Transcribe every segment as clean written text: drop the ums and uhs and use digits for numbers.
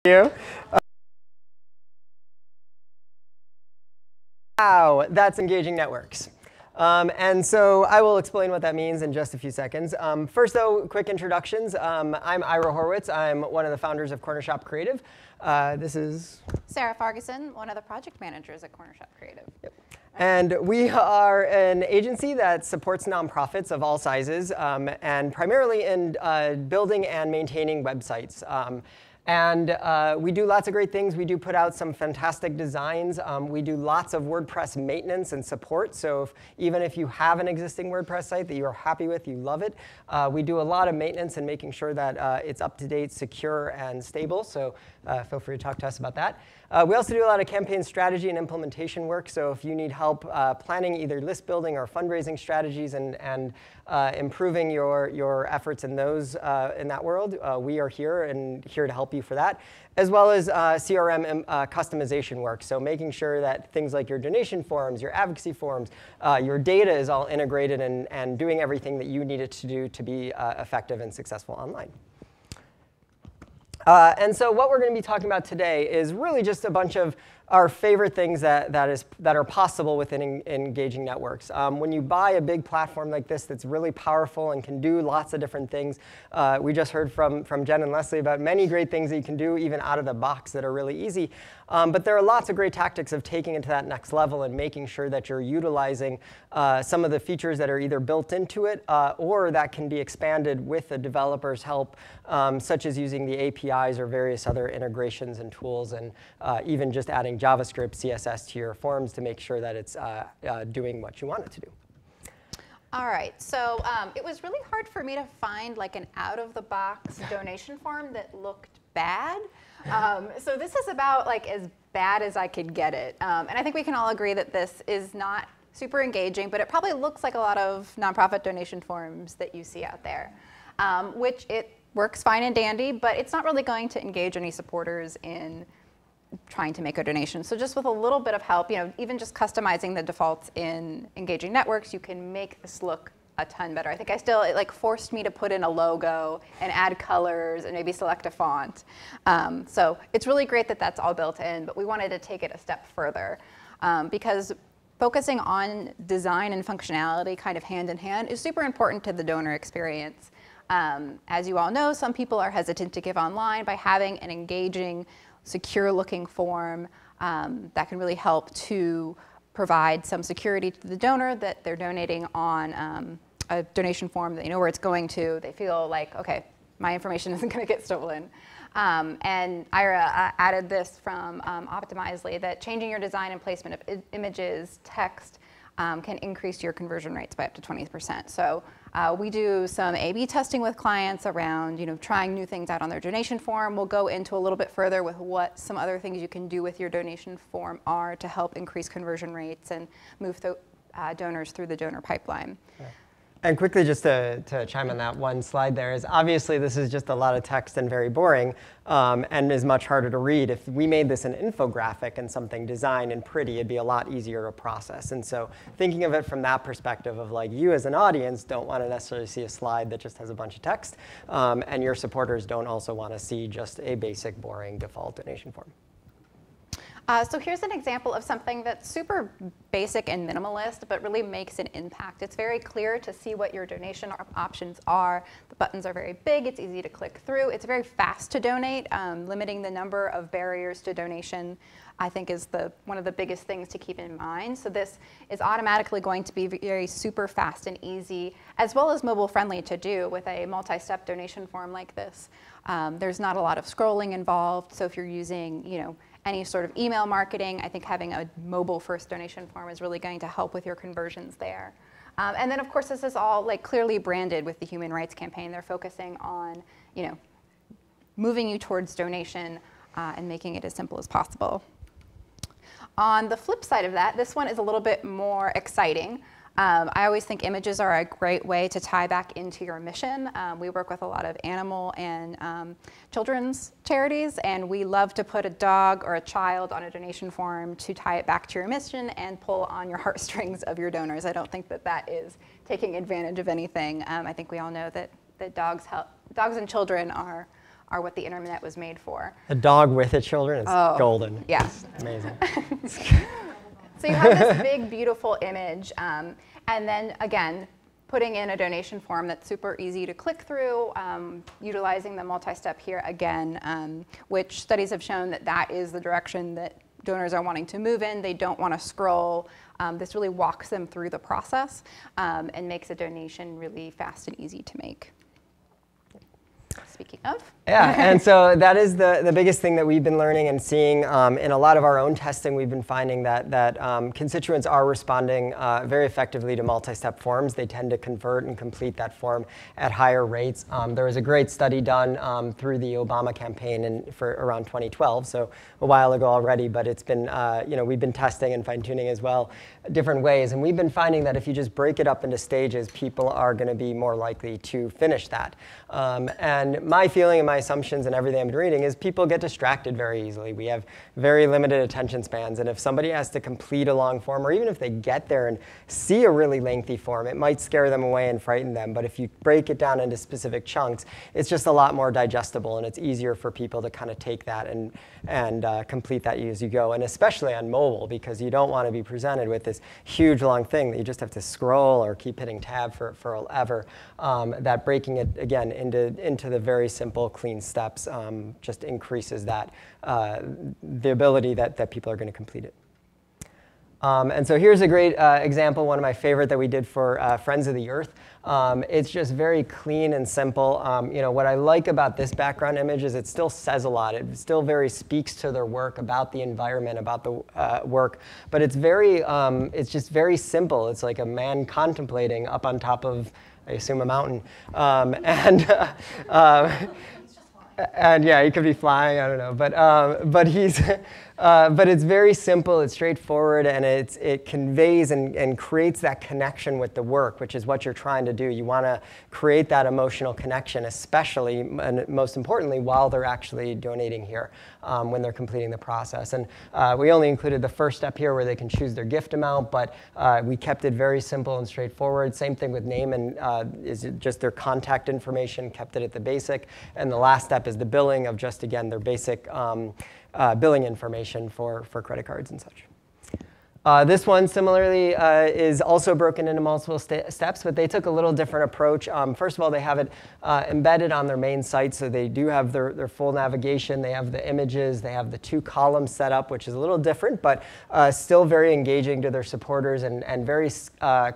You. Wow, that's engaging networks. And so I will explain what that means in just a few seconds. First, though, quick introductions. I'm Ira Horowitz. I'm one of the founders of Corner Shop Creative. This is Sarah Farguson, one of the project managers at Corner Shop Creative. Yep. And we are an agency that supports nonprofits of all sizes, and primarily in building and maintaining websites. We do lots of great things. We do put out some fantastic designs. We do lots of WordPress maintenance and support. So even if you have an existing WordPress site that you're happy with, you love it, we do a lot of maintenance and making sure that it's up to date, secure, and stable. So feel free to talk to us about that. We also do a lot of campaign strategy and implementation work. So if you need help planning either list building or fundraising strategies and improving your efforts in those in that world, we are here to help you for that, as well as CRM customization work. So making sure that things like your donation forms, your advocacy forms, your data is all integrated and doing everything that you need it to do to be effective and successful online. And so what we're going to be talking about today is really just a bunch of our favorite things that are possible within engaging networks. When you buy a big platform like this that's really powerful and can do lots of different things, we just heard from Jen and Leslie about many great things that you can do even out of the box that are really easy. But there are lots of great tactics of taking it to that next level and making sure that you're utilizing some of the features that are either built into it or that can be expanded with the developer's help, such as using the APIs or various other integrations and tools, and even just adding JavaScript, CSS to your forms to make sure that it's doing what you want it to do. All right, so it was really hard for me to find like an out-of-the-box donation form that looked bad. So this is about like as bad as I could get it. And I think we can all agree that this is not super engaging, but it probably looks like a lot of nonprofit donation forms that you see out there, which it works fine and dandy, but it's not really going to engage any supporters in trying to make a donation. So just with a little bit of help, even just customizing the defaults in engaging networks, you can make this look a ton better. I think it like forced me to put in a logo and add colors and maybe select a font. So it's really great that that's all built in, but we wanted to take it a step further because focusing on design and functionality kind of hand in hand is super important to the donor experience. As you all know, some people are hesitant to give online. By having an engaging, secure-looking form that can really help to provide some security to the donor that they're donating on a donation form, that you know where it's going to. They feel like, OK, my information isn't going to get stolen. And Ira added this from Optimizely, that changing your design and placement of images, text, can increase your conversion rates by up to 20%. So we do some A/B testing with clients around trying new things out on their donation form. We'll go into a little bit further with what some other things you can do with your donation form are to help increase conversion rates and move donors through the donor pipeline. Yeah. And quickly, just to chime on that one slide there, is obviously this is just a lot of text and very boring and is much harder to read. If we made this an infographic and something designed and pretty, it'd be a lot easier to process. And so thinking of it from that perspective of like you as an audience don't want to necessarily see a slide that just has a bunch of text, and your supporters don't also want to see just a basic, boring default donation form. So here's an example of something that's super basic and minimalist, but really makes an impact. It's very clear to see what your donation options are. The buttons are very big. It's easy to click through. It's very fast to donate. Limiting the number of barriers to donation, I think, is one of the biggest things to keep in mind. So this is automatically going to be very super fast and easy, as well as mobile friendly to do with a multi-step donation form like this. There's not a lot of scrolling involved. So if you're using, any sort of email marketing, I think having a mobile-first donation form is really going to help with your conversions there. And then, of course, this is all like clearly branded with the Human Rights Campaign. They're focusing on, moving you towards donation and making it as simple as possible. On the flip side of that, this one is a little bit more exciting. I always think images are a great way to tie back into your mission. We work with a lot of animal and children's charities, and we love to put a dog or a child on a donation form to tie it back to your mission and pull on your heartstrings of your donors. I don't think that that is taking advantage of anything. I think we all know that dogs and children are are what the internet was made for. A dog with its children is golden. Yeah. It's amazing. So you have this big, beautiful image, and then again, putting in a donation form that's super easy to click through, utilizing the multi-step here again, which studies have shown that that is the direction that donors are wanting to move in. They don't want to scroll. This really walks them through the process and makes a donation really fast and easy to make. Speaking of. Yeah, and so that is the biggest thing that we've been learning and seeing in a lot of our own testing. We've been finding that constituents are responding very effectively to multi-step forms. They tend to convert and complete that form at higher rates. There was a great study done through the Obama campaign for around 2012, so a while ago already, but it's been, we've been testing and fine-tuning as well different ways, and we've been finding that if you just break it up into stages, people are going to be more likely to finish that. And my feeling and my assumptions and everything I've been reading is people get distracted very easily. We have very limited attention spans, and if somebody has to complete a long form, or even if they get there and see a really lengthy form, it might scare them away and frighten them. But if you break it down into specific chunks, it's just a lot more digestible, and it's easier for people to kind of take that and complete that as you go, and especially on mobile, because you don't want to be presented with this huge long thing that you just have to scroll or keep hitting tab for forever. That breaking it again into the very simple, clean steps just increases that the ability that people are going to complete it. And so here's a great example, one of my favorite that we did for Friends of the Earth. It's just very clean and simple. What I like about this background image is it still says a lot. It still very speaks to their work, about the environment, about the work. But it's just very simple. It's like a man contemplating up on top of, I assume, a mountain. And yeah, he could be flying, I don't know. But he's, but it's very simple, it's straightforward, and it conveys and creates that connection with the work, which is what you're trying to do. You want to create that emotional connection, especially, and most importantly, while they're actually donating here, when they're completing the process. And we only included the first step here where they can choose their gift amount, but we kept it very simple and straightforward. Same thing with name and is just their contact information, kept it at the basic. And the last step is the billing of just, again, their basic billing information for credit cards and such. This one, similarly, is also broken into multiple steps, but they took a little different approach. First of all, they have it embedded on their main site, so they do have their full navigation. They have the images. They have the 2 columns set up, which is a little different, but still very engaging to their supporters and very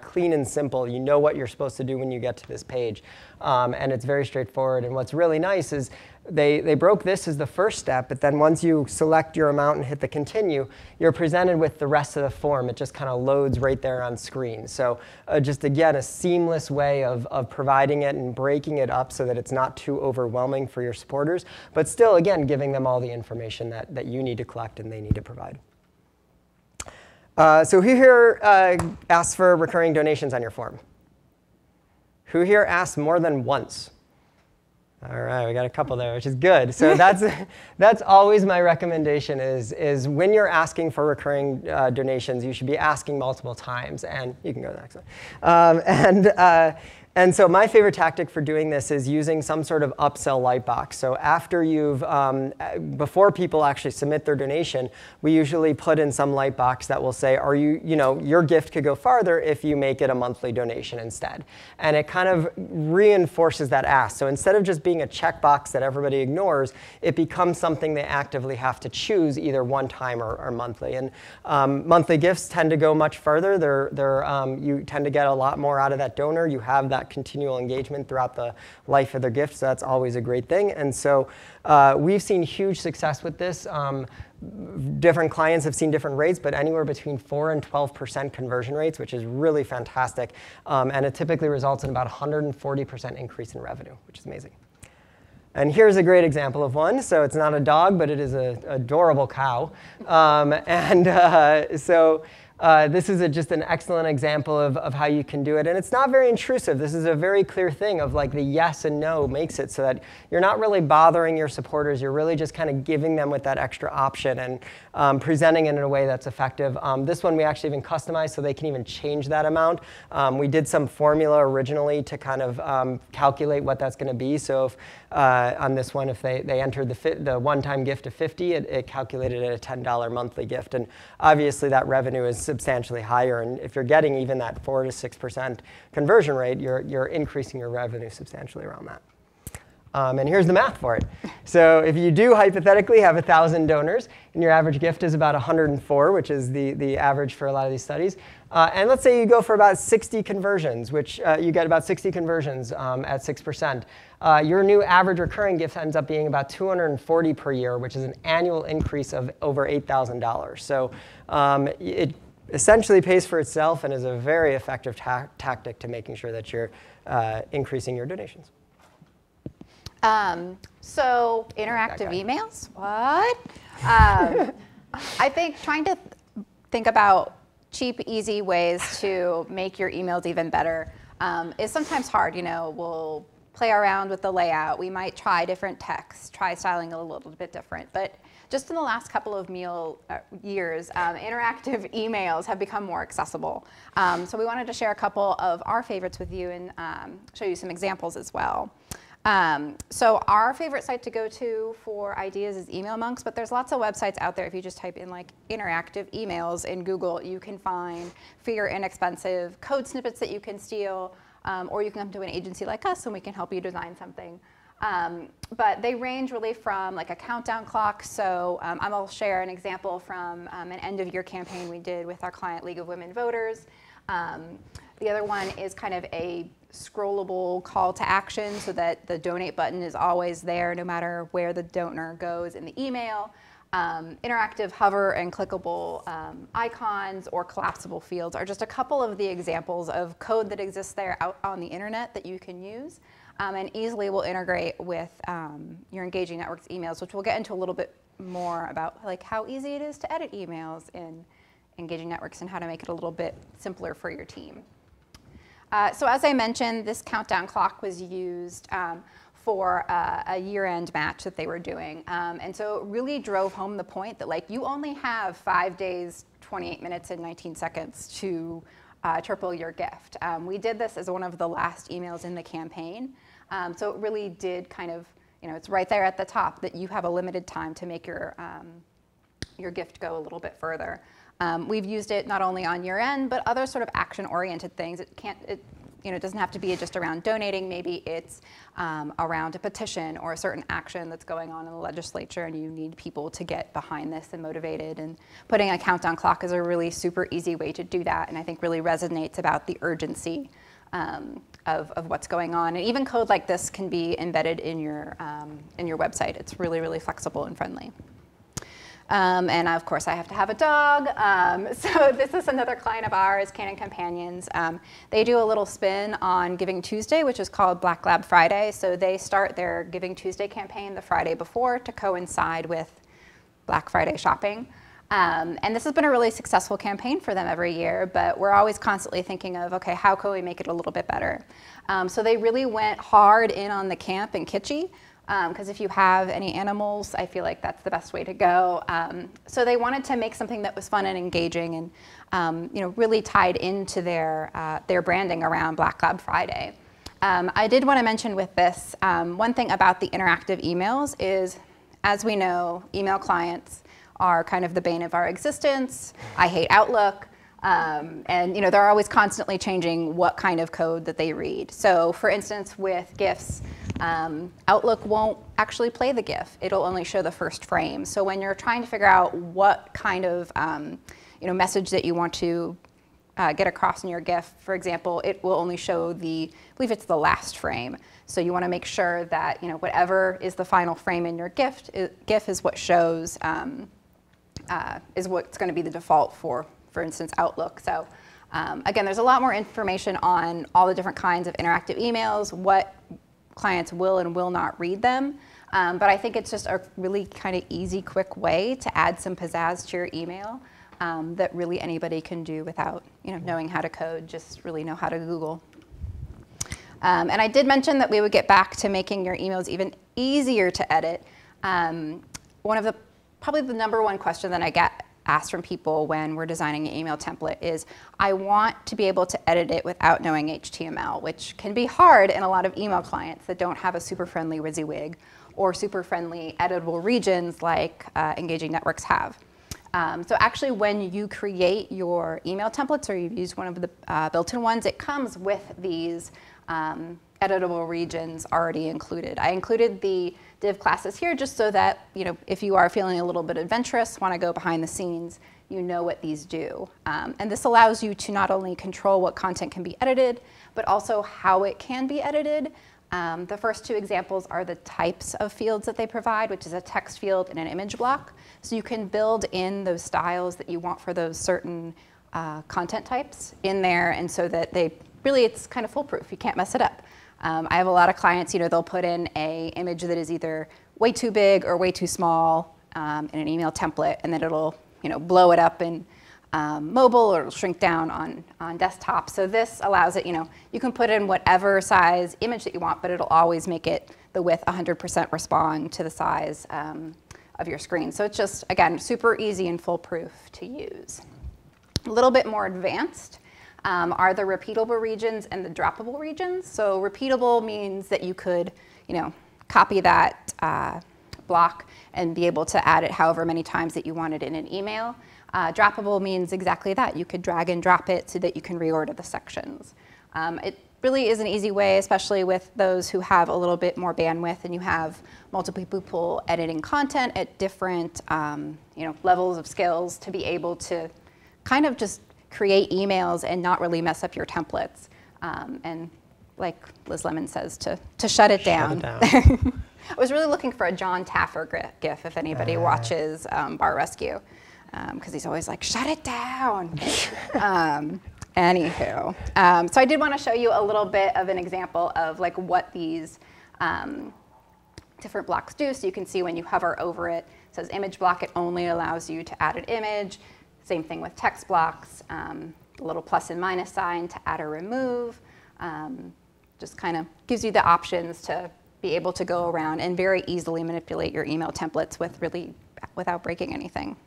clean and simple. You know what you're supposed to do when you get to this page, and it's very straightforward. And what's really nice is they broke this as the first step, but then once you select your amount and hit the continue, you're presented with the rest of the form. It just kind of loads right there on screen. So just, again, a seamless way of providing it and breaking it up so that it's not too overwhelming for your supporters, but still, again, giving them all the information that you need to collect and they need to provide. So who here asks for recurring donations on your form? Who here asks more than once? All right, we got a couple there, which is good. So that's always my recommendation is when you're asking for recurring donations, you should be asking multiple times. And you can go to the next one. And so my favorite tactic for doing this is using some sort of upsell lightbox. So after before people actually submit their donation, we usually put in some lightbox that will say, your gift could go farther if you make it a monthly donation instead. And it kind of reinforces that ask. So instead of just being a checkbox that everybody ignores, it becomes something they actively have to choose either one time or monthly. And monthly gifts tend to go much further. You tend to get a lot more out of that donor. You have that continual engagement throughout the life of their gift, so that's always a great thing. And so we've seen huge success with this. Different clients have seen different rates, but anywhere between 4 and 12% conversion rates, which is really fantastic. And it typically results in about 140% increase in revenue, which is amazing. And here's a great example of one. So it's not a dog, but it is an adorable cow. This is just an excellent example of how you can do it. And it's not very intrusive. This is a very clear thing of like the yes and no makes it so that you're not really bothering your supporters. You're really just kind of giving them with that extra option and presenting it in a way that's effective. This one we actually even customized so they can even change that amount. We did some formula originally to kind of calculate what that's going to be. So if on this one, if they entered the one-time gift of 50, it calculated it a $10 monthly gift. And obviously that revenue is substantially higher. And if you're getting even that 4 to 6% conversion rate, you're increasing your revenue substantially around that. And here's the math for it. So if you do hypothetically have 1,000 donors, and your average gift is about 104, which is the average for a lot of these studies, and let's say you go for about 60 conversions, which you get about 60 conversions at 6%, your new average recurring gift ends up being about 240 per year, which is an annual increase of over $8,000. So it essentially pays for itself and is a very effective tactic to making sure that you're increasing your donations. So interactive emails, what? I think trying to think about cheap, easy ways to make your emails even better is sometimes hard. We'll play around with the layout. We might try different text, try styling a little bit different. But just in the last couple of years, interactive emails have become more accessible. So we wanted to share a couple of our favorites with you and show you some examples as well. So our favorite site to go to for ideas is Email Monks, but there's lots of websites out there. If you just type in like interactive emails in Google, you can find free or inexpensive code snippets that you can steal, or you can come to an agency like us and we can help you design something. But they range really from like a countdown clock. So I'll share an example from an end of year campaign we did with our client League of Women Voters. The other one is kind of a scrollable call to action so that the donate button is always there no matter where the donor goes in the email. Interactive hover and clickable icons or collapsible fields are just a couple of the examples of code that exists there out on the internet that you can use and easily will integrate with your Engaging Networks emails, which we'll get into a little bit more about like how easy it is to edit emails in Engaging Networks and how to make it a little bit simpler for your team. So as I mentioned, this countdown clock was used for a year-end match that they were doing. And so it really drove home the point that like you only have 5 days, 28 minutes, and 19 seconds to triple your gift. We did this as one of the last emails in the campaign. So it really did kind of, it's right there at the top that you have a limited time to make your gift go a little bit further. We've used it not only on year end, but other sort of action-oriented things. It doesn't have to be just around donating. Maybe it's around a petition or a certain action that's going on in the legislature, and you need people to get behind this and motivated. And putting a countdown clock is a really super easy way to do that, and I think really resonates about the urgency of what's going on. And even code like this can be embedded in your website. It's really, really flexible and friendly. And of course, I have to have a dog. So this is another client of ours, Canon Companions. They do a little spin on Giving Tuesday, which is called Black Lab Friday. So they start their Giving Tuesday campaign the Friday before to coincide with Black Friday shopping. And this has been a really successful campaign for them every year, but we're always constantly thinking of, okay, how can we make it a little bit better? So they really went hard in on the camp and kitschy. Because if you have any animals, I feel like that's the best way to go. So they wanted to make something that was fun and engaging and really tied into their branding around Black Lab Friday. I did want to mention with this, one thing about the interactive emails is, as we know, email clients are kind of the bane of our existence. I hate Outlook. And they're always constantly changing what kind of code that they read. So for instance, with GIFs, Outlook won't actually play the GIF. It'll only show the first frame. So when you're trying to figure out what kind of message that you want to get across in your GIF, for example, it will only show I believe it's the last frame. So you want to make sure that whatever is the final frame in your GIF is what shows, is what's going to be the default for instance, Outlook. So again, there's a lot more information on all the different kinds of interactive emails, what clients will and will not read them. But I think it's just a really kind of easy, quick way to add some pizzazz to your email that really anybody can do without knowing how to code, just really know how to Google. And I did mention that we would get back to making your emails even easier to edit. Probably the #1 question that I get ask from people when we're designing an email template is, I want to be able to edit it without knowing HTML, which can be hard in a lot of email clients that don't have a super friendly WYSIWYG or super friendly editable regions like Engaging Networks have. So actually, when you create your email templates or you use one of the built-in ones, it comes with these editable regions already included. I included the div classes here just so that, if you are feeling a little bit adventurous, want to go behind the scenes, you know what these do. And this allows you to not only control what content can be edited, but also how it can be edited. The first two examples are the types of fields that they provide, which is a text field and an image block. So you can build in those styles that you want for those certain content types in there, and so that it's kind of foolproof. You can't mess it up. I have a lot of clients, they'll put in an image that is either way too big or way too small in an email template, and then it'll blow it up in mobile, or it'll shrink down on desktop. So this allows it, you can put in whatever size image that you want, but it'll always make it the width 100% respond to the size of your screen. So it's just, again, super easy and foolproof to use. A little bit more advanced are the repeatable regions and the droppable regions. So repeatable means that you could, copy that block and be able to add it however many times that you wanted in an email. Droppable means exactly that. You could drag and drop it so that you can reorder the sections. It really is an easy way, especially with those who have a little bit more bandwidth and you have multiple people editing content at different levels of skills, to be able to kind of just create emails and not really mess up your templates. And like Liz Lemon says, to shut it down. Shut it down. I was really looking for a John Taffer gif if anybody watches Bar Rescue, because he's always like, shut it down. Anywho, so I did want to show you a little bit of an example of like what these different blocks do. So you can see when you hover over it, it says image block. It only allows you to add an image. Same thing with text blocks, the little plus and minus sign to add or remove. Just kind of gives you the options to be able to go around and very easily manipulate your email templates without breaking anything.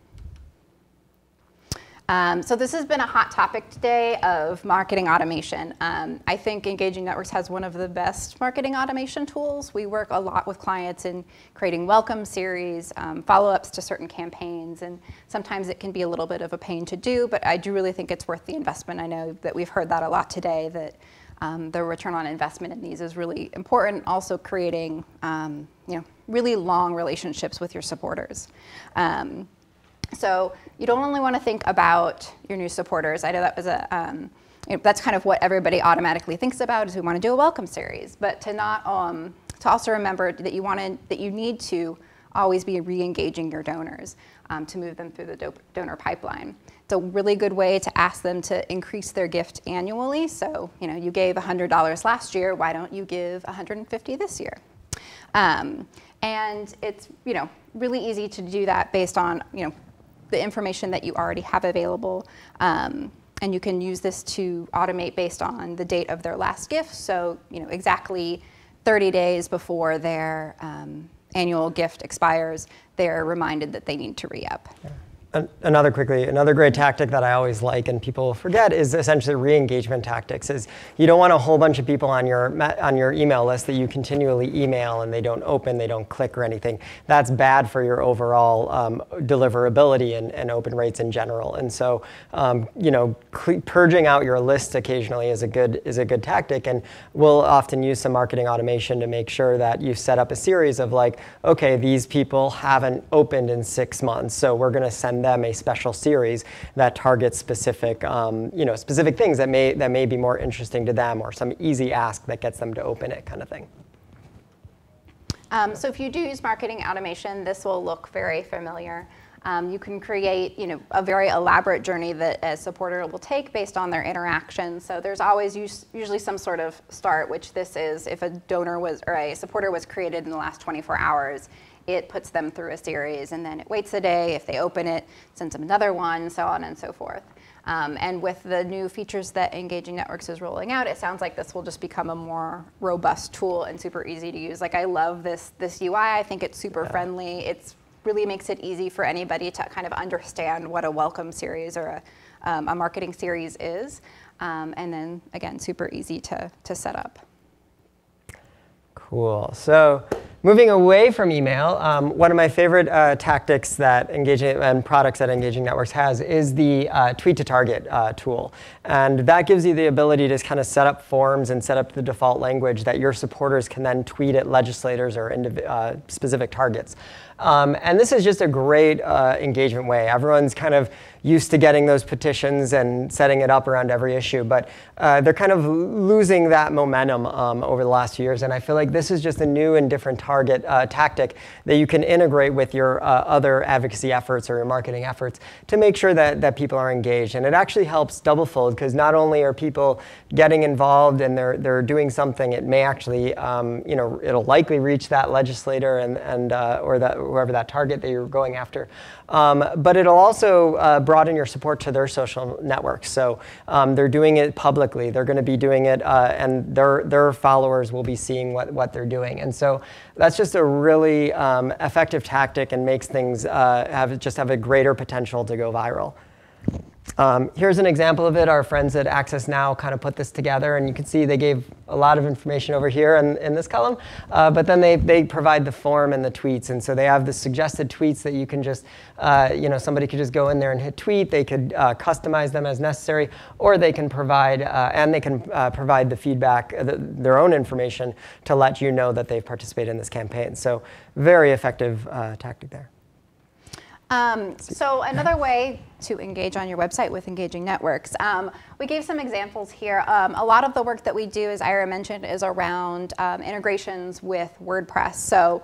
So this has been a hot topic today of marketing automation. I think Engaging Networks has one of the best marketing automation tools. We work a lot with clients in creating welcome series, follow-ups to certain campaigns, and sometimes it can be a little bit of a pain to do, but I do really think it's worth the investment. I know that we've heard that a lot today, that the return on investment in these is really important. Also creating really long relationships with your supporters. So you don't only want to think about your new supporters. I know that was that's kind of what everybody automatically thinks about, is we want to do a welcome series, but to not to also remember that you need to always be re-engaging your donors to move them through the donor pipeline. It's a really good way to ask them to increase their gift annually. So you gave $100 last year. Why don't you give $150 this year? And it's really easy to do that based on the information that you already have available. And you can use this to automate based on the date of their last gift. So, exactly 30 days before their annual gift expires, they're reminded that they need to re-up. Yeah. Another great tactic that I always like and people forget is essentially re-engagement tactics. Is you don't want a whole bunch of people on your email list that you continually email and they don't open, they don't click or anything. That's bad for your overall deliverability and open rates in general. And so purging out your list occasionally is a good tactic. And we'll often use some marketing automation to make sure that you set up a series of like, okay, these people haven't opened in 6 months, so we're going to send them a special series that targets specific things that may be more interesting to them, or some easy ask that gets them to open it, kind of thing. So if you do use marketing automation, this will look very familiar. You can create a very elaborate journey that a supporter will take based on their interaction. So there's always usually some sort of start, which this is if a donor or a supporter was created in the last 24 hours. It puts them through a series, and then it waits a day. If they open it, sends them another one, so on and so forth. And with the new features that Engaging Networks is rolling out, it sounds like this will just become a more robust tool and super easy to use. Like, I love this UI. I think it's super friendly. It's really makes it easy for anybody to kind of understand what a welcome series or a marketing series is. And then, again, super easy to set up. Cool. So moving away from email, one of my favorite tactics that Engaging and products that Engaging Networks has is the tweet to target tool. And that gives you the ability to kind of set up forms and set up the default language that your supporters can then tweet at legislators or specific targets. And this is just a great engagement way. Everyone's kind of used to getting those petitions and setting it up around every issue, but they're kind of losing that momentum over the last few years. And I feel like this is just a new and different target tactic that you can integrate with your other advocacy efforts or your marketing efforts to make sure that people are engaged. And it actually helps double-fold, because not only are people getting involved and they're doing something, it may actually, it'll likely reach that legislator and or that whoever that target that you're going after. But it'll also broaden your support to their social networks. So they're doing it publicly. They're going to be doing it, and their followers will be seeing what they're doing. And so that's just a really effective tactic and makes things have a greater potential to go viral. Here's an example of it. Our friends at Access Now kind of put this together, and you can see they gave a lot of information over here in this column, but then they provide the form and the tweets, and so they have the suggested tweets that you can just, somebody could just go in there and hit tweet. They could customize them as necessary, or they can provide, provide the feedback, their own information to let you know that they've participated in this campaign. So very effective tactic there. So another way to engage on your website with Engaging Networks, we gave some examples here. A lot of the work that we do, as Ira mentioned, is around integrations with WordPress. So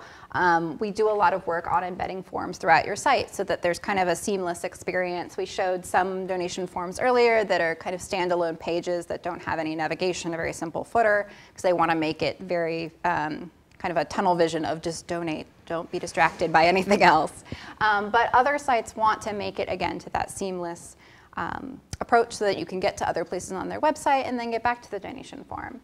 we do a lot of work on embedding forms throughout your site so that there's kind of a seamless experience. We showed some donation forms earlier that are kind of standalone pages that don't have any navigation, a very simple footer, because they want to make it very kind of a tunnel vision of just donate. Don't be distracted by anything else. But other sites want to make it, again, to that seamless approach so that you can get to other places on their website and then get back to the donation form.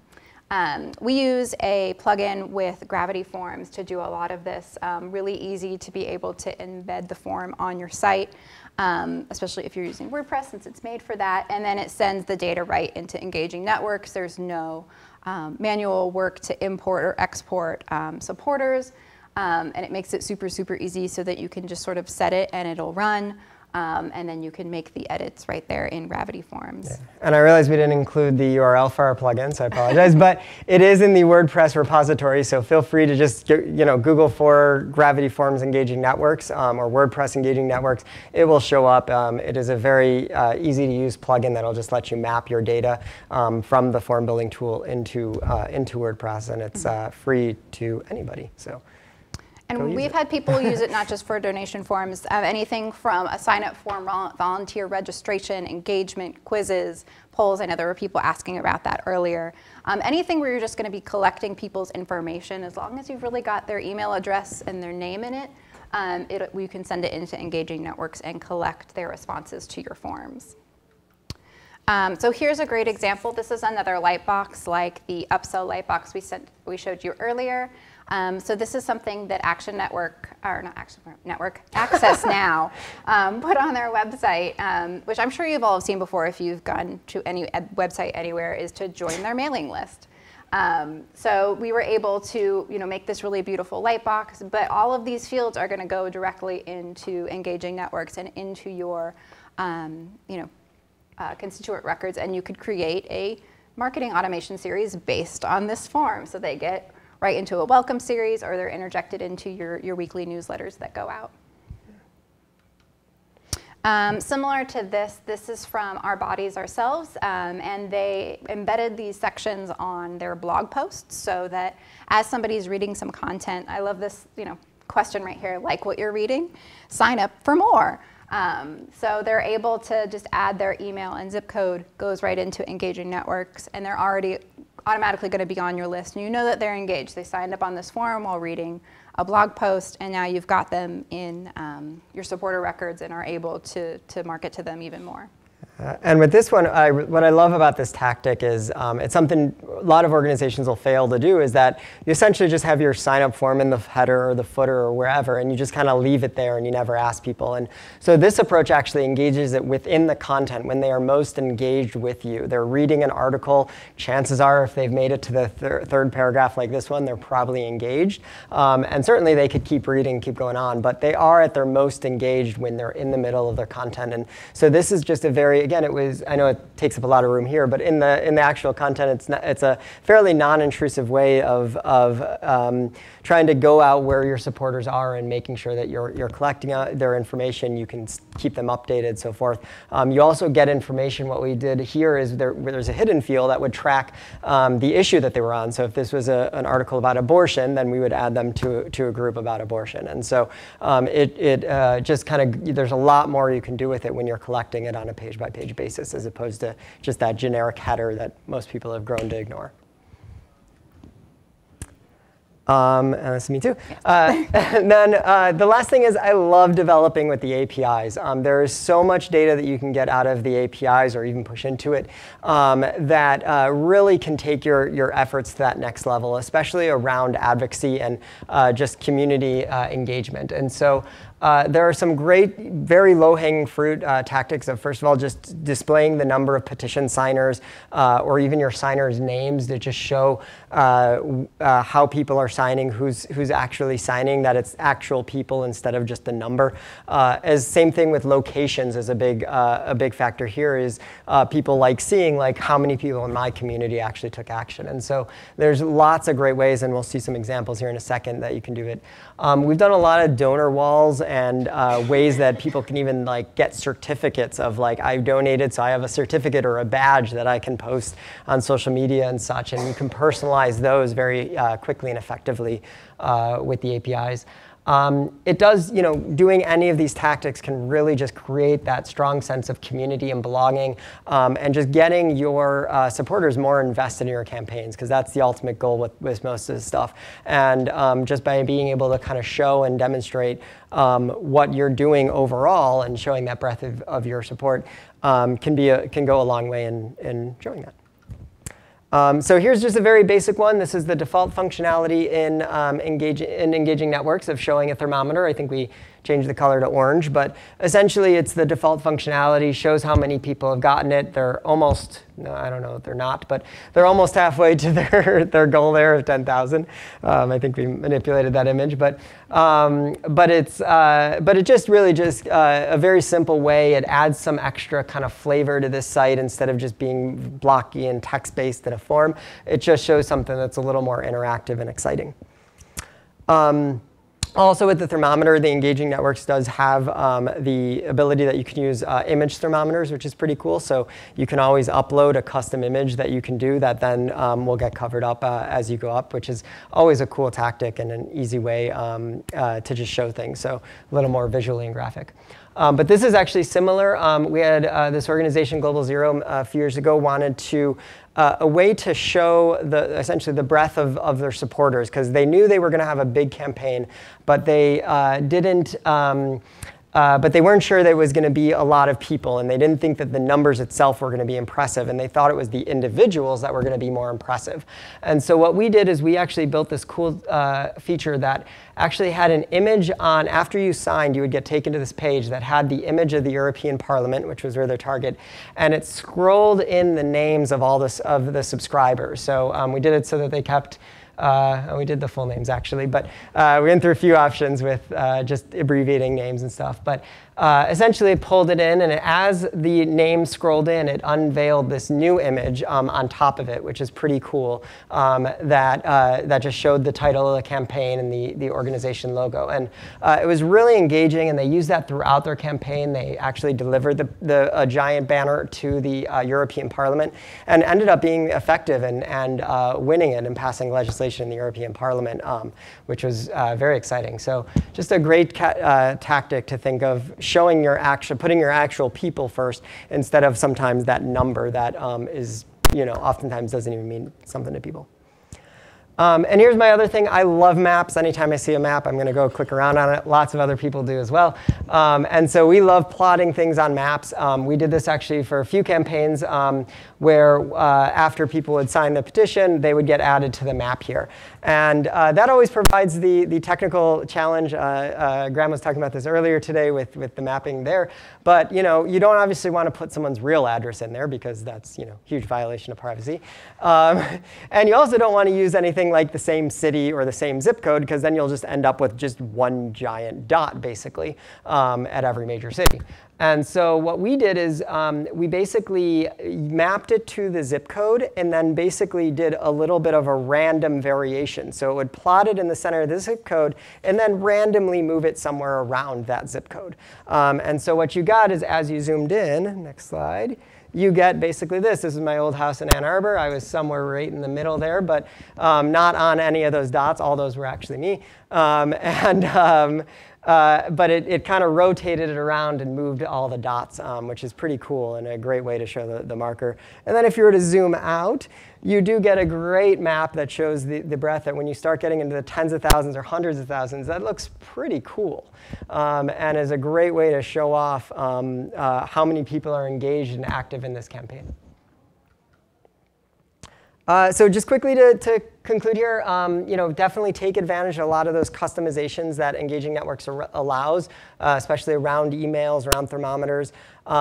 We use a plugin with Gravity Forms to do a lot of this. Really easy to be able to embed the form on your site, especially if you're using WordPress, since it's made for that. And then it sends the data right into Engaging Networks. There's no manual work to import or export supporters. And it makes it super, super easy so that you can just sort of set it and it'll run. And then you can make the edits right there in Gravity Forms. Yeah. And I realized we didn't include the URL for our plugin, so I apologize. But it is in the WordPress repository, so feel free to just Google for Gravity Forms Engaging Networks or WordPress Engaging Networks. It will show up. It is a very easy-to-use plugin that will just let you map your data from the form building tool into WordPress, and it's free to anybody. So. And we've had people use it not just for donation forms, anything from a sign-up form, volunteer registration, engagement, quizzes, polls. I know there were people asking about that earlier. Anything where you're just going to be collecting people's information, as long as you've really got their email address and their name in it, we can send it into Engaging Networks and collect their responses to your forms. So here's a great example. This is another lightbox like the upsell lightbox we showed you earlier. So this is something that Access Now put on their website, which I'm sure you've all seen before if you've gone to any website anywhere, is to join their mailing list. So we were able to make this really beautiful lightbox, but all of these fields are going to go directly into Engaging Networks and into your constituent records, and you could create a marketing automation series based on this form. So they get right into a welcome series, or they're interjected into your weekly newsletters that go out. Similar to this is from Our Bodies Ourselves, and they embedded these sections on their blog posts so that as somebody's reading some content, I love this question right here, like what you're reading, sign up for more. So they're able to just add their email and zip code, goes right into Engaging Networks, and they're already automatically going to be on your list. And you know that they're engaged. They signed up on this forum while reading a blog post, and now you've got them in your supporter records and are able to market to them even more. And with this one, what I love about this tactic is it's something a lot of organizations will fail to do, is that you essentially just have your sign-up form in the header or the footer or wherever, and you just kind of leave it there and you never ask people. And so this approach actually engages it within the content when they are most engaged with you. They're reading an article. Chances are, if they've made it to the third paragraph like this one, they're probably engaged. And certainly they could keep reading, keep going on, but they are at their most engaged when they're in the middle of their content. And so this is just a very, again, I know it takes up a lot of room here, but in the actual content, it's a fairly non-intrusive way of trying to go out where your supporters are and making sure that you're collecting their information, you can keep them updated, so forth. You also get information. What we did here is there's a hidden field that would track the issue that they were on. So if this was an article about abortion, then we would add them to a group about abortion. And so it just kind of, there's a lot more you can do with it when you're collecting it on a page-by-page basis, as opposed to just that generic header that most people have grown to ignore. And that's me too. And then the last thing is I love developing with the APIs. There is so much data that you can get out of the APIs or even push into it that really can take your efforts to that next level, especially around advocacy and just community engagement. And so there are some great, very low-hanging fruit tactics of, first of all, just displaying the number of petition signers or even your signers' names to just show how people are signing, who's actually signing, that it's actual people instead of just a number. Same thing with locations is a big factor here, is people like seeing like how many people in my community actually took action. And so there's lots of great ways, and we'll see some examples here in a second that you can do it. We've done a lot of donor walls and ways that people can even like get certificates of like, I donated, so I have a certificate or a badge that I can post on social media and such, and you can personalize those very quickly and effectively with the APIs. It does, doing any of these tactics can really just create that strong sense of community and belonging, and just getting your supporters more invested in your campaigns, because that's the ultimate goal with most of this stuff. And just by being able to kind of show and demonstrate what you're doing overall and showing that breadth of your support can go a long way in showing that. So here's just a very basic one. This is the default functionality in engaging networks of showing a thermometer. I think we changed the color to orange, but essentially it's the default functionality, shows how many people have gotten it. They're almost, no, I don't know if they're not, but they're almost halfway to their goal there of 10,000. I think we manipulated that image, but it just really just a very simple way. It adds some extra kind of flavor to this site instead of just being blocky and text-based in a form. It just shows something that's a little more interactive and exciting. Also with the thermometer, the Engaging Networks does have the ability that you can use image thermometers, which is pretty cool. So you can always upload a custom image that you can do that then will get covered up as you go up, which is always a cool tactic and an easy way to just show things. So a little more visually and graphic. But this is actually similar. We had this organization, Global Zero, a few years ago, wanted to a way to show essentially the breadth of their supporters, because they knew they were going to have a big campaign, but they didn't. But they weren't sure there was going to be a lot of people, and they didn't think that the numbers itself were going to be impressive, and they thought it was the individuals that were going to be more impressive. And so what we did is we actually built this cool feature that actually had an image on, after you signed, you would get taken to this page that had the image of the European Parliament, which was their target, and it scrolled in the names of all of the subscribers. So we did it so that they kept we did the full names actually, but we went through a few options with just abbreviating names and stuff. But essentially it pulled it in, and as the name scrolled in, it unveiled this new image on top of it, which is pretty cool, that just showed the title of the campaign and the organization logo. And it was really engaging, and they used that throughout their campaign. They actually delivered a giant banner to the European Parliament and ended up being effective and winning it and passing legislation in the European Parliament, which was very exciting. So just a great tactic to think of, showing putting your actual people first instead of sometimes that number that is, oftentimes doesn't even mean something to people. And here's my other thing. I love maps. Anytime I see a map, I'm going to go click around on it. Lots of other people do as well. And so we love plotting things on maps. We did this actually for a few campaigns where after people would sign the petition, they would get added to the map here. And that always provides the technical challenge. Graham was talking about this earlier today with the mapping there. But you don't obviously want to put someone's real address in there because that's huge violation of privacy. And you also don't want to use anything like the same city or the same zip code, because then you'll just end up with just one giant dot, basically, at every major city. And so what we did is we basically mapped it to the zip code and then basically did a little bit of a random variation. So it would plot it in the center of the zip code and then randomly move it somewhere around that zip code. And so what you got is, as you zoomed in, next slide, you get basically this. This is my old house in Ann Arbor. I was somewhere right in the middle there, but not on any of those dots. All those were actually me. But it kind of rotated it around and moved all the dots, which is pretty cool and a great way to show the marker. And then if you were to zoom out, you do get a great map that shows the breadth that when you start getting into the tens of thousands or hundreds of thousands, that looks pretty cool and is a great way to show off how many people are engaged and active in this campaign. So just quickly to conclude here, definitely take advantage of a lot of those customizations that Engaging Networks allows, especially around emails, around thermometers.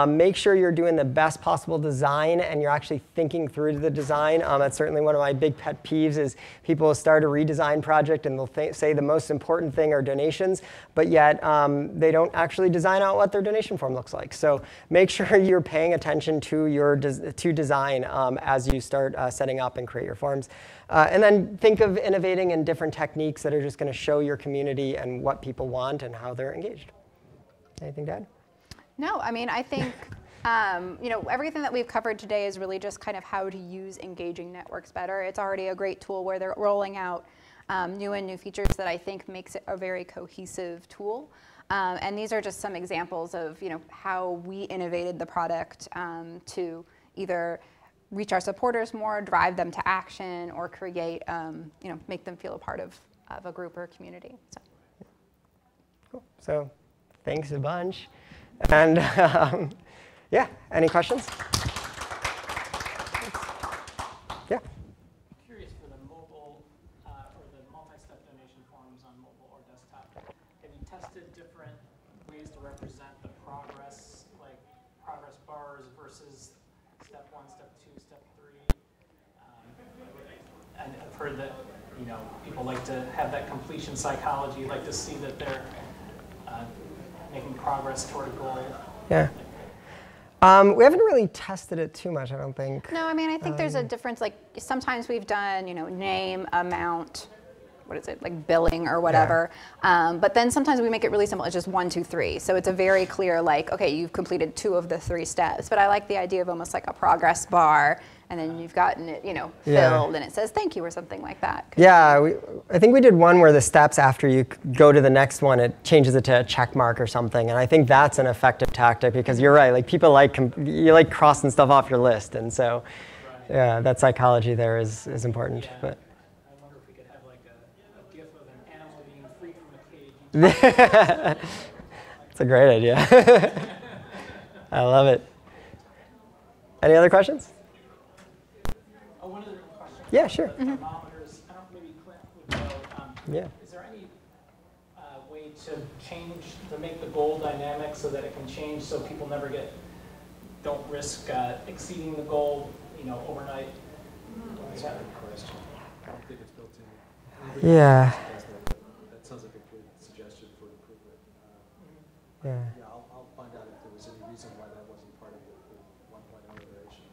Make sure you're doing the best possible design and you're actually thinking through the design. That's certainly one of my big pet peeves is people will start a redesign project and they'll say the most important thing are donations, but yet they don't actually design out what their donation form looks like. So make sure you're paying attention to design as you start setting up and create your forms. And then think of innovating in different techniques that are just going to show your community and what people want and how they're engaged. Anything to add? No, I mean, I think everything that we've covered today is really just kind of how to use Engaging Networks better. It's already a great tool where they're rolling out new features that I think makes it a very cohesive tool. And these are just some examples of how we innovated the product to either reach our supporters more, drive them to action, or create, make them feel a part of a group or a community. So. Cool. So thanks a bunch. And yeah, any questions? Yeah. Curious for the mobile or the multi-step donation forms on mobile or desktop. Have you tested different ways to represent the progress, like progress bars versus step 1, step 2, step 3? And I've heard that people like to have that completion psychology, like to see that they're making progress toward a goal. Yeah. We haven't really tested it too much, I don't think. No, I mean, I think there's a difference. Like sometimes we've done, name, amount, what is it, like billing or whatever. Yeah. But then sometimes we make it really simple. It's just 1, 2, 3. So it's a very clear, like, okay, you've completed 2 of the 3 steps. But I like the idea of almost like a progress bar. And then you've gotten it, filled, and it says thank you or something like that. Yeah, I think we did one where the steps after you go to the next one, it changes it to a check mark or something. And I think that's an effective tactic because you're right. Like people you like crossing stuff off your list, and so yeah, that psychology there is important. Yeah. But I wonder if we could have like a GIF of an animal being free from a cage. That's a great idea. I love it. Any other questions? One other question. Yeah, sure. Thermometers. I don't know, maybe Clint would know. Yeah. Is there any way to make the goal dynamic so that it can change so people don't risk exceeding the goal, overnight? That's a good question. I don't think it's built in. Yeah. That sounds like a good suggestion for improvement. Yeah. I'll find out if there was any reason why that wasn't part of the 1.0 iteration.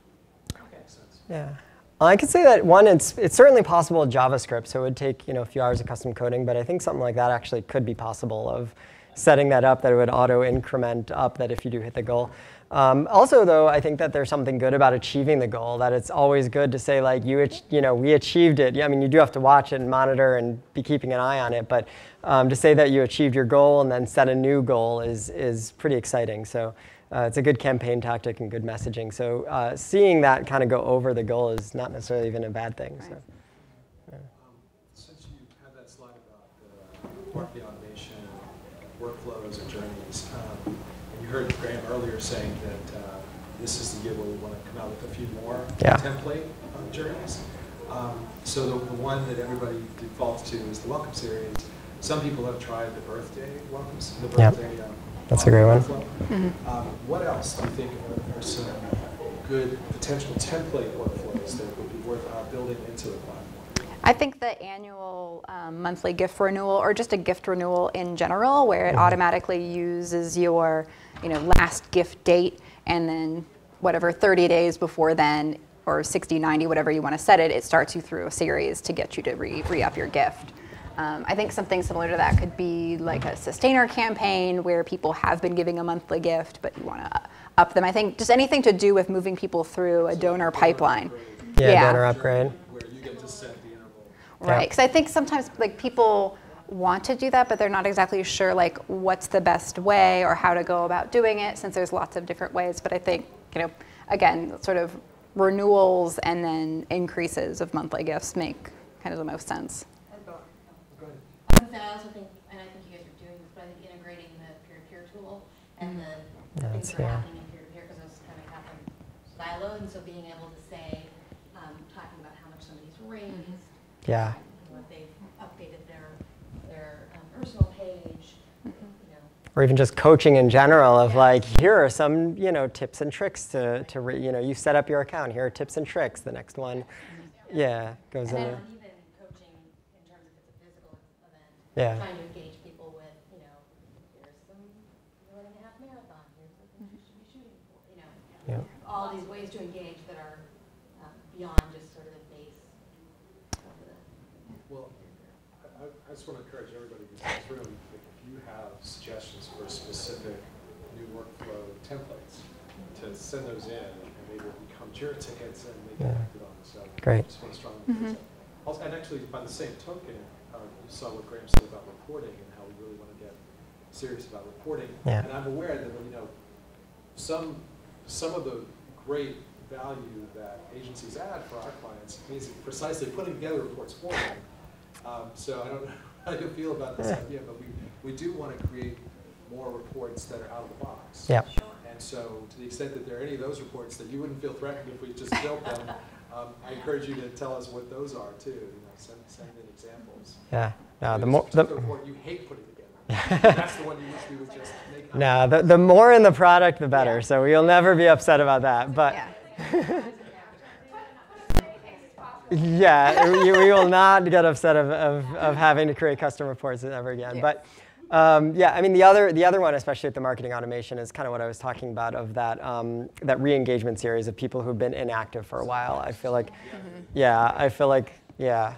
Okay. Makes sense. Yeah. I could say that one, it's certainly possible with JavaScript, so it would take a few hours of custom coding, but I think something like that actually could be possible of setting that up, that it would auto increment up that if you do hit the goal. Also, though, I think that there's something good about achieving the goal, that it's always good to say like we achieved it. I mean, you do have to watch it and monitor and be keeping an eye on it, but to say that you achieved your goal and then set a new goal is pretty exciting. So. It's a good campaign tactic and good messaging. So seeing that kind of go over the goal is not necessarily even a bad thing. So. Yeah. marketing automation workflows and journeys. And you heard Graham earlier saying that this is the year where we want to come out with a few more template journeys. So the one that everybody defaults to is the welcome series. Some people have tried the birthday welcomes, the birthday. That's a great one. What else do you think are some good potential template workflows that would be worth building into the platform? I think the annual monthly gift renewal, or just a gift renewal in general, where it automatically uses your last gift date, and then whatever 30 days before then, or 60, 90, whatever you want to set it, it starts you through a series to get you to re-up your gift. I think something similar to that could be like a sustainer campaign where people have been giving a monthly gift, but you want to up them. I think just anything to do with moving people through a donor pipeline. Donor upgrade. Where you get to set the interval. Right, because I think sometimes people want to do that, but they're not exactly sure what's the best way or how to go about doing it, since there's lots of different ways. But I think, again, sort of renewals and then increases of monthly gifts make kind of the most sense. I also think, and I think you guys are doing this, but I think integrating the peer-to-peer tool and the things that are happening in peer-to-peer, because those kind of happen siloed, and so being able to say, talking about how much somebody's raised, if they've updated their personal page, Or even just coaching in general of here are some tips and tricks to you set up your account. Here are tips and tricks. The next one, goes in there. Trying to engage people with, here's some running a half marathon, here's the things you should be shooting for, all these ways to engage that are beyond just sort of the base of the. Well, I just want to encourage everybody who's in this room, if you have suggestions for specific new workflow templates, to send those in, and maybe we'll become Jira tickets and make it acted on. So great. I just want to strongly also, and actually, by the same token, you saw what Graham said about reporting and how we really want to get serious about reporting. And I'm aware that some of the great value that agencies add for our clients means precisely putting together reports for them. So I don't know how you feel about this idea, but we do want to create more reports that are out of the box. And so to the extent that there are any of those reports that you wouldn't feel threatened if we just built them, I encourage you to tell us what those are too. Send in examples. The report you hate putting together. That's the one you wish we would just make. The more in the product, the better. So we'll never be upset about that. But we will not get upset of having to create custom reports ever again. But I mean, the other one, especially with the marketing automation, is kind of what I was talking about, of that re-engagement series of people who've been inactive for a while. I feel like,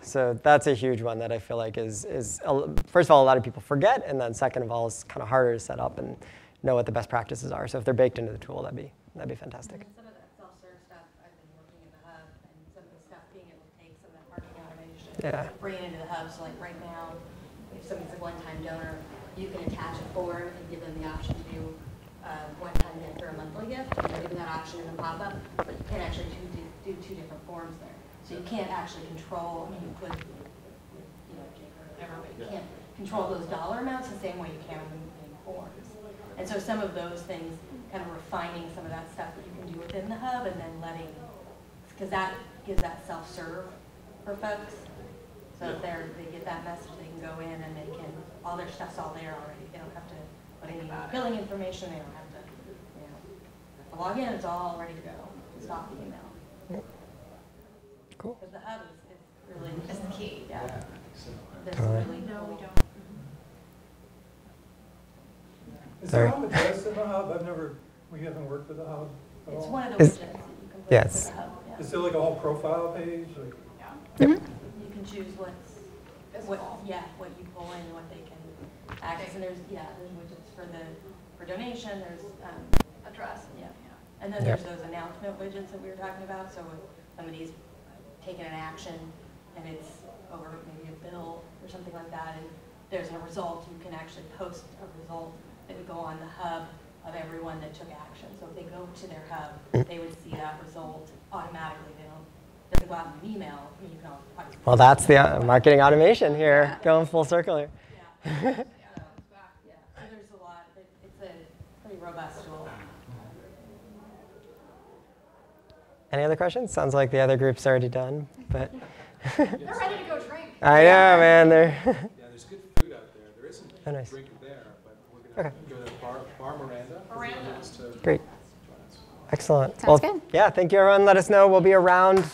so that's a huge one that I feel like is first of all, a lot of people forget, and then second of all, it's kind of harder to set up and know what the best practices are. So if they're baked into the tool, that'd be fantastic. And some of that self-serve stuff, I've been working in the hub, and some of the stuff being able to take some of that marketing automation, bring it into the hub. So like right now, if somebody's a one-time donor, you can attach a form and give them the option to do one-time gift or a monthly gift. You're giving that option in the pop-up, but you can actually do two different forms there. So you can't actually control, you could, whatever, but you can't control those dollar amounts the same way you can in forms. And so some of those things, kind of refining some of that stuff that you can do within the hub, and then letting, because that gives that self-serve for folks. So if they get that message, they can go in and they can, all their stuff's all there already. They don't have to put any billing information. They don't have to, have to log in. It's all ready to go. Stop the email. Cool. Because the hub is really Is the key. There's really no, we don't. Is there home address in the hub? We haven't worked with the hub at all. It's one of the widgets that you can put into the hub. Is there like a whole profile page? You can choose what you pull in, what they can access, and there's widgets for donation. There's address, and then there's those announcement widgets that we were talking about. So if somebody's taken an action and it's over maybe a bill or something like that, and there's a result, you can actually post a result that would go on the hub of everyone that took action. So if they go to their hub, they would see that result automatically. Doesn't go out in an email. You can well, that's the marketing automation here, going full circle here. Yeah, so there's a lot. It's a pretty robust tool. Any other questions? Sounds like the other group's already done, but. They're ready to go drink. I know, man. They're. Yeah, there's good food out there. There isn't Oh, nice. drink there, but we're going to go to Bar Miranda. Miranda. Great. Excellent. Sounds good. Yeah, thank you, everyone. Let us know. We'll be around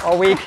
all week.